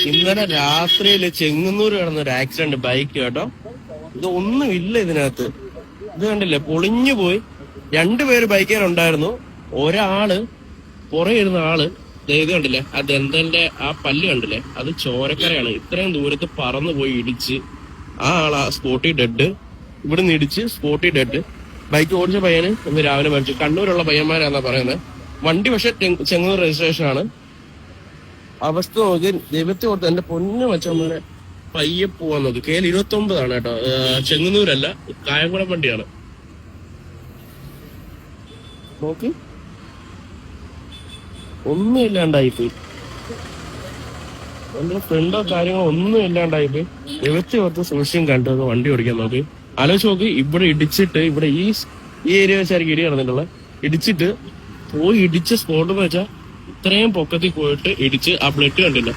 ഇന്നലെ രാത്രിയില് Chengannur കിടന്നൊരു accident bike കേട്ടോ. ഇതൊന്നും ഇല്ല ഇതിനകത്ത്. ഇത് കണ്ടില്ലേ, പൊളിഞ്ഞു പോയി. രണ്ടുപേര് ബൈക്കിലുണ്ടായിരുന്നു. ഒരാള് പുറകെ ഇരുന്ന ആള് ഇത് കണ്ടില്ലേ, ആ ദന്തന്റെ ആ പല്ല് കണ്ടില്ലേ, അത് ചോരക്കരയാണ്. ഇത്രയും ദൂരത്ത് പറന്നു പോയി ഇടിച്ച് ആ ആളാ സ്പോട്ടി ഡെഡ്. ഇവിടുന്ന് ഇടിച്ച് സ്പോട്ടി ഡെഡ്. ബൈക്ക് ഓടിച്ച പയ്യന് ഇന്ന് രാവിലെ മരിച്ചു. കണ്ണൂരുള്ള പയ്യന്മാരാന്നാ പറയുന്നത്. വണ്ടി പക്ഷെ ചെങ്ങന്നൂർ രജിസ്ട്രേഷൻ ആണ്. അവസ്ഥ നോക്കി ദൈവത്തെ ഓർത്ത് എന്റെ പൊന്നു വെച്ചമ്മനെ പയ്യെ പോവാന്നത്. KL 29 കേട്ടോ, ചെങ്ങന്നൂരല്ല, കായംകുളം വണ്ടിയാണ്. നോക്കി ഒന്നും ഇല്ലാണ്ടായിപ്പോയി. എന്റെ ഫ്രണ്ടോ കാര്യങ്ങളോ ഒന്നും ഇല്ലാണ്ടായിപ്പോയി. ദൈവത്തെ ഓർത്ത് സൂക്ഷ്യം കണ്ടു വണ്ടി ഓടിക്കാൻ നോക്കി. ആലോചിച്ച് നോക്കി, ഇവിടെ ഇടിച്ചിട്ട് ഇവിടെ ഈ ഏരിയ വെച്ചായിരിക്കും ഇടി നടന്നിട്ടുള്ളത്. ഇടിച്ചിട്ട് പോയി ഇടിച്ച സ്പോട്ട് വെച്ചാൽ ഇത്രയും പൊക്കത്തിൽ പോയിട്ട് ഇടിച്ച് ആ ബ്ലഡ് കണ്ടില്ല.